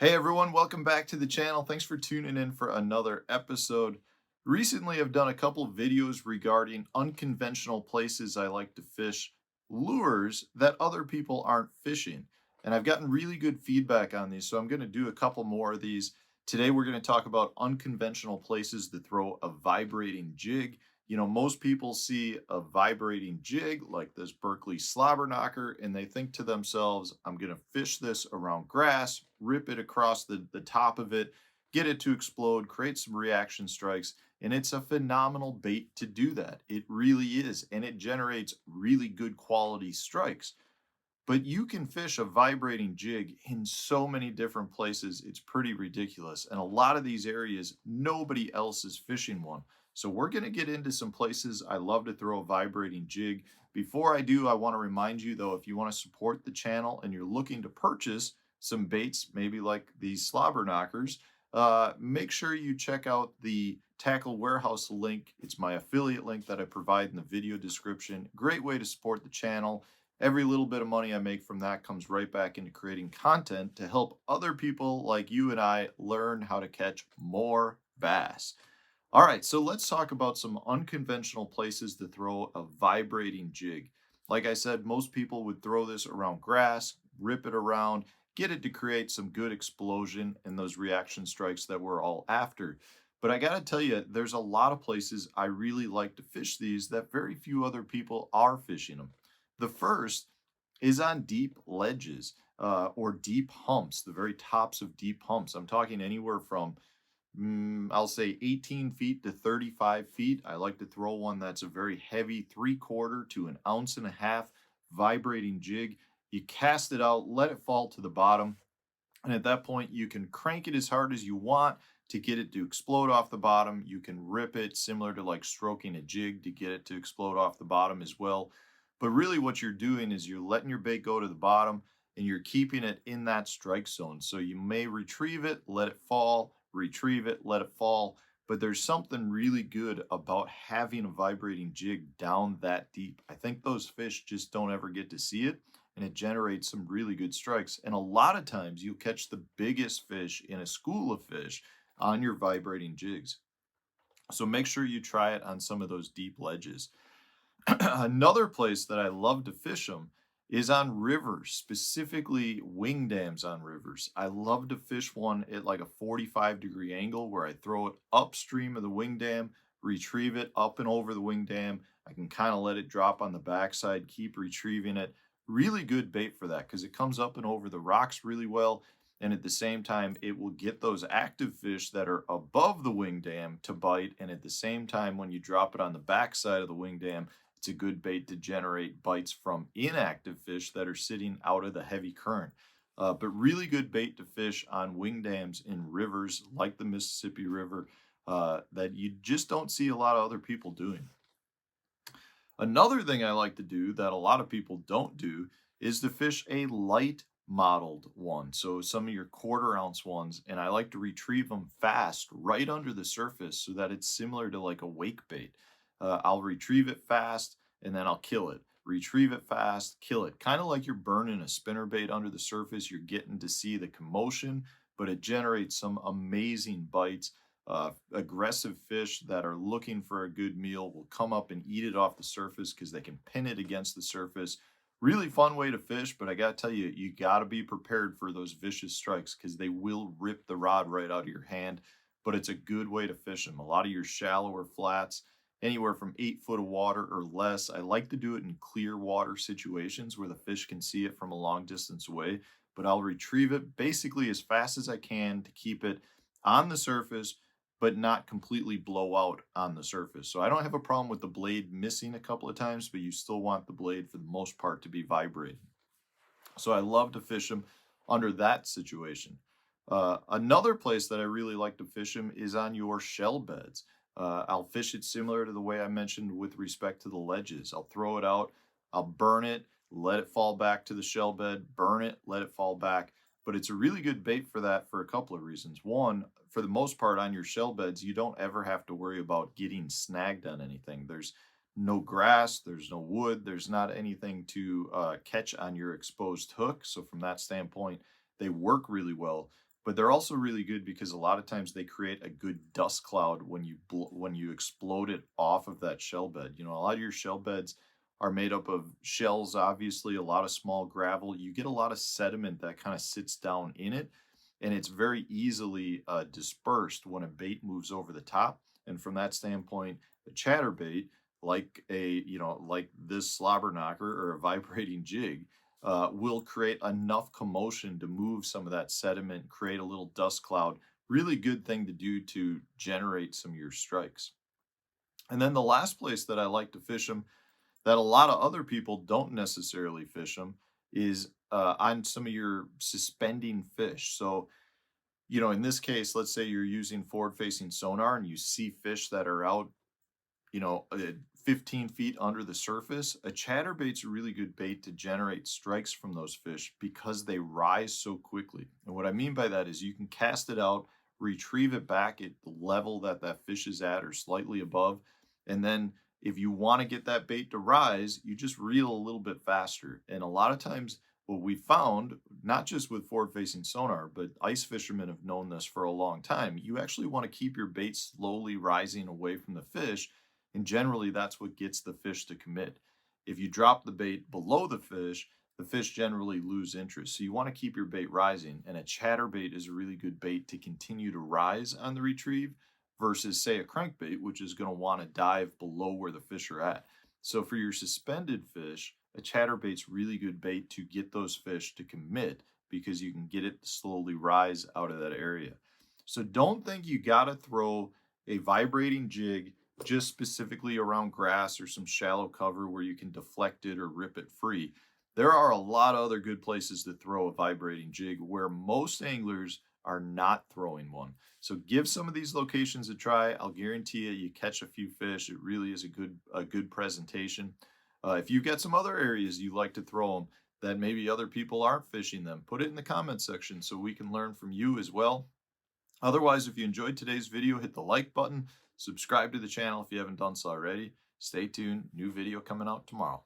Hey everyone, welcome back to the channel. Thanks for tuning in for another episode. Recently, I've done a couple of videos regarding unconventional places I like to fish, lures that other people aren't fishing. And I've gotten really good feedback on these, so I'm going to do a couple more of these. Today, we're going to talk about unconventional places to throw a vibrating jig. Most people see a vibrating jig like this Berkeley slobber knocker, and they think to themselves, I'm going to fish this around grass, rip it across the top of it, get it to explode, create some reaction strikes. And it's a phenomenal bait to do that. It really is. And it generates really good quality strikes. But you can fish a vibrating jig in so many different places. It's pretty ridiculous. And a lot of these areas, nobody else is fishing one. So we're going to get into some places I love to throw a vibrating jig. Before I do, I want to remind you though, if you want to support the channel and you're looking to purchase some baits, maybe like these slobber knockers, make sure you check out the Tackle Warehouse link. It's my affiliate link that I provide in the video description. Great way to support the channel. Every little bit of money I make from that comes right back into creating content to help other people like you and I learn how to catch more bass. All right, so let's talk about some unconventional places to throw a vibrating jig. Like I said, most people would throw this around grass, rip it around, get it to create some good explosion and those reaction strikes that we're all after. But I got to tell you, there's a lot of places I really like to fish these that very few other people are fishing them. The first is on deep ledges or deep humps, the very tops of deep humps. I'm talking anywhere from, I'll say 18 feet to 35 feet. I like to throw one that's a very heavy 3/4 to an ounce and a half vibrating jig. You cast it out, let it fall to the bottom. And at that point, you can crank it as hard as you want to get it to explode off the bottom. You can rip it similar to like stroking a jig to get it to explode off the bottom as well. But really, what you're doing is you're letting your bait go to the bottom and you're keeping it in that strike zone. So you may retrieve it, let it fall, retrieve it, let it fall. But there's something really good about having a vibrating jig down that deep. I think those fish just don't ever get to see it, and it generates some really good strikes. And a lot of times you'll catch the biggest fish in a school of fish on your vibrating jigs. So make sure you try it on some of those deep ledges. Another place that I love to fish them is on rivers, specifically wing dams on rivers. I love to fish one at like a 45-degree angle where I throw it upstream of the wing dam, retrieve it up and over the wing dam. I can kind of let it drop on the backside, keep retrieving it. Really good bait for that because it comes up and over the rocks really well. And at the same time, it will get those active fish that are above the wing dam to bite. And at the same time, when you drop it on the backside of the wing dam, it's a good bait to generate bites from inactive fish that are sitting out of the heavy current. But really good bait to fish on wing dams in rivers like the Mississippi River that you just don't see a lot of other people doing. Another thing I like to do that a lot of people don't do is to fish a light modeled one. So some of your 1/4 ounce ones, and I like to retrieve them fast right under the surface so that it's similar to like a wake bait. I'll retrieve it fast and then I'll kill it. Retrieve it fast, kill it. Kind of like you're burning a spinner bait under the surface. You're getting to see the commotion, but it generates some amazing bites. Aggressive fish that are looking for a good meal will come up and eat it off the surface because they can pin it against the surface. Really fun way to fish, but I got to tell you, you got to be prepared for those vicious strikes because they will rip the rod right out of your hand. But it's a good way to fish them. A lot of your shallower flats, anywhere from 8 foot of water or less. I like to do it in clear water situations where the fish can see it from a long distance away. But I'll retrieve it basically as fast as I can to keep it on the surface but not completely blow out on the surface. So I don't have a problem with the blade missing a couple of times, but you still want the blade for the most part to be vibrating. So I love to fish them under that situation. Another place that I really like to fish them is on your shell beds. I'll fish it similar to the way I mentioned with respect to the ledges. I'll throw it out, I'll burn it, let it fall back to the shell bed, burn it, let it fall back. But it's a really good bait for that for a couple of reasons. One, for the most part on your shell beds, you don't ever have to worry about getting snagged on anything. There's no grass, there's no wood, there's not anything to catch on your exposed hook. So from that standpoint, they work really well. but they're also really good because a lot of times they create a good dust cloud when when you explode it off of that shell bed. You know, a lot of your shell beds are made up of shells, obviously, a lot of small gravel. You get a lot of sediment that kind of sits down in it, and it's very easily dispersed when a bait moves over the top. And from that standpoint, a chatterbait, like like this slobber knocker or a vibrating jig, will create enough commotion to move some of that sediment, create a little dust cloud. Really good thing to do to generate some of your strikes. And then the last place that I like to fish them, that a lot of other people don't necessarily fish them, is on some of your suspending fish. So, in this case, let's say you're using forward facing sonar and you see fish that are out, you know, uh, 15 feet under the surface. A chatterbait's a really good bait to generate strikes from those fish because they rise so quickly. And what I mean by that is you can cast it out, retrieve it back at the level that that fish is at or slightly above. And then if you want to get that bait to rise, you just reel a little bit faster. And a lot of times, what we found, not just with forward facing sonar, but ice fishermen have known this for a long time, you actually want to keep your bait slowly rising away from the fish, and generally, that's what gets the fish to commit. If you drop the bait below the fish generally lose interest. So you want to keep your bait rising. And a chatterbait is a really good bait to continue to rise on the retrieve versus, say, a crankbait, which is going to want to dive below where the fish are at. So for your suspended fish, a chatterbait's really good bait to get those fish to commit because you can get it to slowly rise out of that area. So don't think you got to throw a vibrating jig just specifically around grass or some shallow cover where you can deflect it or rip it free. There are a lot of other good places to throw a vibrating jig where most anglers are not throwing one. So give some of these locations a try. I'll guarantee you catch a few fish. It really is a good presentation. If you've got some other areas you like to throw them that maybe other people aren't fishing them, put it in the comment section so we can learn from you as well. Otherwise, if you enjoyed today's video, hit the like button, subscribe to the channel if you haven't done so already. Stay tuned, new video coming out tomorrow.